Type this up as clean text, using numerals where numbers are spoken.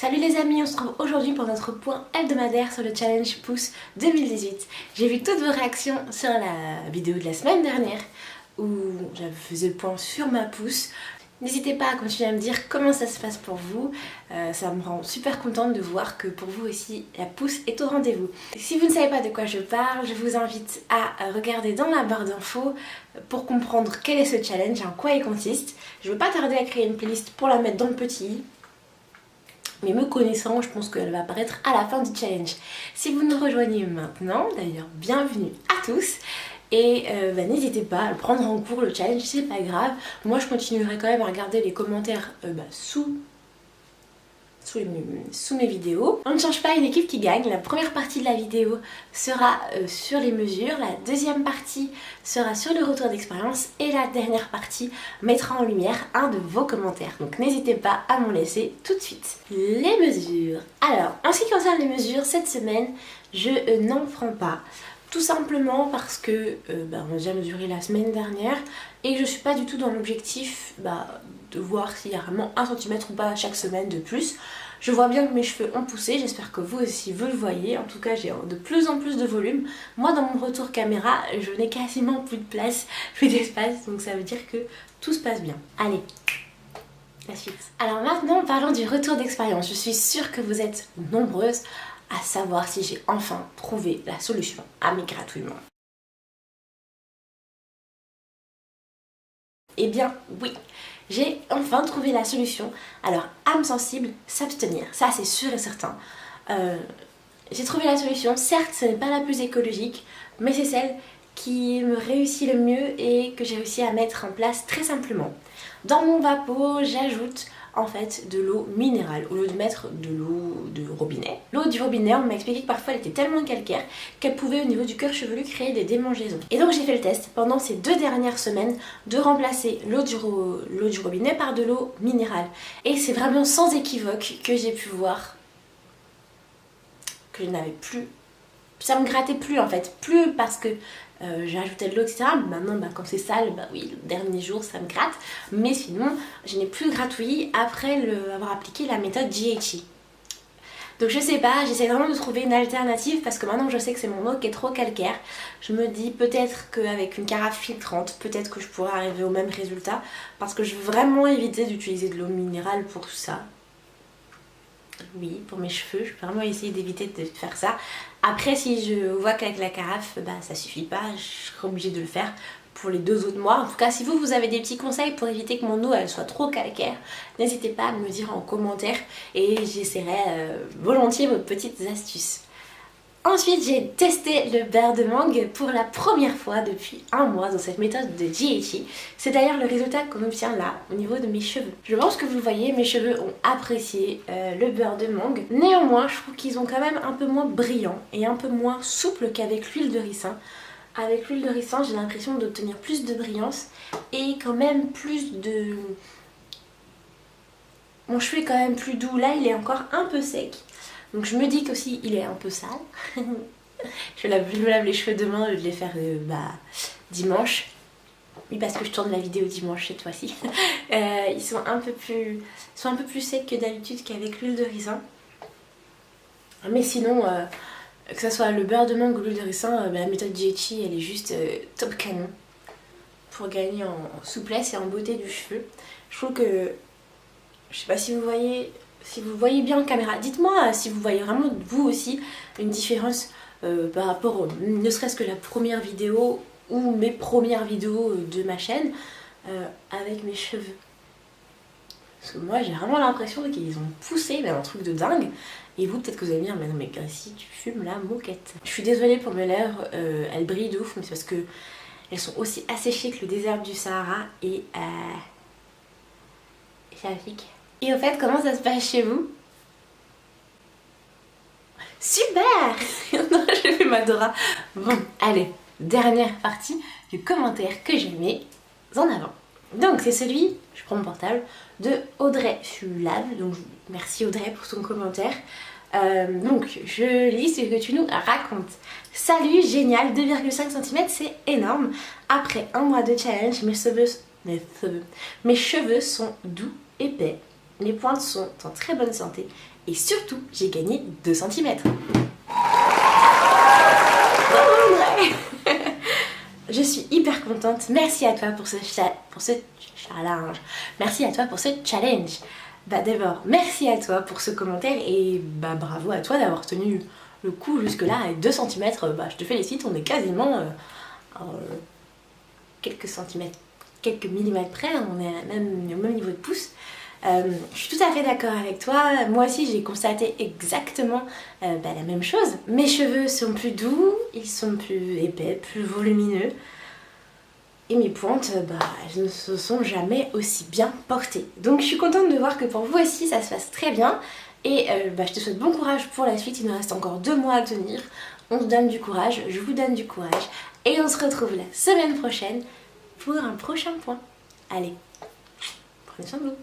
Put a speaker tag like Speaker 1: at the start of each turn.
Speaker 1: Salut les amis, on se retrouve aujourd'hui pour notre point hebdomadaire sur le challenge pouce 2018. J'ai vu toutes vos réactions sur la vidéo de la semaine dernière où je faisais le point sur ma pouce. N'hésitez pas à continuer à me dire comment ça se passe pour vous, ça me rend super contente de voir que pour vous aussi la pouce est au rendez-vous. Si vous ne savez pas de quoi je parle, je vous invite à regarder dans la barre d'infos pour comprendre quel est ce challenge, en quoi il consiste. Je ne veux pas tarder à créer une playlist pour la mettre dans le petit i. Mais me connaissant, je pense qu'elle va apparaître à la fin du challenge. Si vous nous rejoignez maintenant, d'ailleurs, bienvenue à tous. Et n'hésitez pas à le prendre en cours, le challenge, c'est pas grave. Moi, je continuerai quand même à regarder les commentaires sous mes vidéos. On ne change pas une équipe qui gagne. La première partie de la vidéo sera sur les mesures, la deuxième partie sera sur le retour d'expérience et la dernière partie mettra en lumière un de vos commentaires. Donc n'hésitez pas à m'en laisser tout de suite. Les mesures. Alors, en ce qui concerne les mesures, cette semaine, je n'en prends pas. Tout simplement parce que on a déjà mesuré la semaine dernière et que je suis pas du tout dans l'objectif de voir s'il y a vraiment 1 cm ou pas chaque semaine de plus. Je vois bien que mes cheveux ont poussé, j'espère que vous aussi vous le voyez. En tout cas, j'ai de plus en plus de volume. Moi, dans mon retour caméra, je n'ai quasiment plus de place, plus d'espace, donc ça veut dire que tout se passe bien. Allez, la suite. Alors maintenant, parlons du retour d'expérience. Je suis sûre que vous êtes nombreuses à savoir si j'ai enfin trouvé la solution à mes gratouillements. Eh bien oui, j'ai enfin trouvé la solution. Alors, âme sensible, s'abstenir, ça c'est sûr et certain. J'ai trouvé la solution, certes ce n'est pas la plus écologique, mais c'est celle qui me réussit le mieux et que j'ai réussi à mettre en place très simplement. Dans mon vapeau, j'ajoute en fait de l'eau minérale au lieu de mettre de l'eau de robinet. L'eau du robinet, on m'a expliqué que parfois elle était tellement calcaire qu'elle pouvait au niveau du cuir chevelu créer des démangeaisons. Et donc j'ai fait le test pendant ces 2 dernières semaines de remplacer l'eau du robinet par de l'eau minérale. Et c'est vraiment sans équivoque que j'ai pu voir que je n'avais plus... Ça me grattait plus en fait, plus parce que j'ai ajouté de l'eau etc. Maintenant quand c'est sale, oui, le dernier jour ça me gratte. Mais sinon, je n'ai plus gratouillé après avoir appliqué la méthode GHI. Donc je sais pas, j'essaie vraiment de trouver une alternative parce que maintenant je sais que c'est mon eau qui est trop calcaire. Je me dis peut-être qu'avec une carafe filtrante, peut-être que je pourrais arriver au même résultat. Parce que je veux vraiment éviter d'utiliser de l'eau minérale pour ça. Oui, pour mes cheveux, je peux vraiment essayer d'éviter de faire ça. Après, si je vois qu'avec la carafe, ça suffit pas, je serai obligée de le faire pour les 2 autres mois. En tout cas, si vous avez des petits conseils pour éviter que mon eau elle soit trop calcaire, n'hésitez pas à me le dire en commentaire et j'essaierai volontiers vos petites astuces. Ensuite, j'ai testé le beurre de mangue pour la première fois depuis 1 mois dans cette méthode de GHI. C'est d'ailleurs le résultat qu'on obtient là, au niveau de mes cheveux. Je pense que vous le voyez, mes cheveux ont apprécié le beurre de mangue. Néanmoins, je trouve qu'ils ont quand même un peu moins brillants et un peu moins souples qu'avec l'huile de ricin. Avec l'huile de ricin, j'ai l'impression d'obtenir plus de brillance et quand même plus de... Mon cheveu est quand même plus doux. Là, il est encore un peu sec. Donc je me dis qu'aussi il est un peu sale. Je me lave les cheveux demain au lieu de les faire dimanche. Oui, parce que je tourne la vidéo dimanche cette fois-ci. Ils sont un peu plus secs que d'habitude qu'avec l'huile de ricin. Mais sinon, que ce soit le beurre de mangue ou l'huile de ricin, la méthode GHI elle est juste top canon. Pour gagner en souplesse et en beauté du cheveu. Je trouve que, je sais pas si vous voyez... Si vous voyez bien en caméra, dites-moi si vous voyez vraiment vous aussi une différence par rapport ne serait-ce que la première vidéo ou mes premières vidéos de ma chaîne avec mes cheveux. Parce que moi j'ai vraiment l'impression qu'ils ont poussé, mais un truc de dingue. Et vous peut-être que vous allez me dire, mais non mais Gracie tu fumes la moquette. Je suis désolée pour mes lèvres, elles brillent de ouf, mais c'est parce que elles sont aussi asséchées que le désert du Sahara et c'est magnifique. Et au fait, comment ça se passe chez vous? Super. Non, je fais ma Dora. Bon, allez, dernière partie du commentaire que je mets en avant. Donc c'est celui, je prends mon portable, de Audrey Fulave. Donc merci Audrey pour ton commentaire. Donc je lis ce que tu nous racontes. Salut, génial, 2,5 cm, c'est énorme. Après 1 mois de challenge, mes cheveux sont doux, épais. Les pointes sont en très bonne santé et surtout j'ai gagné 2 cm. Je suis hyper contente, merci à toi pour ce challenge. Merci à toi pour ce challenge. Bah d'abord, merci à toi pour ce commentaire et bah bravo à toi d'avoir tenu le coup jusque là avec 2 cm. Bah je te félicite, on est quasiment quelques centimètres, quelques millimètres près, on est au même niveau de pouce. Je suis tout à fait d'accord avec toi, moi aussi j'ai constaté exactement la même chose. Mes cheveux sont plus doux, ils sont plus épais, plus volumineux. Et mes pointes, elles ne se sont jamais aussi bien portées. Donc je suis contente de voir que pour vous aussi ça se passe très bien. Et je te souhaite bon courage pour la suite, il nous reste encore 2 mois à tenir. On se donne du courage, je vous donne du courage. Et on se retrouve la semaine prochaine pour un prochain point. Allez, prenez soin de vous.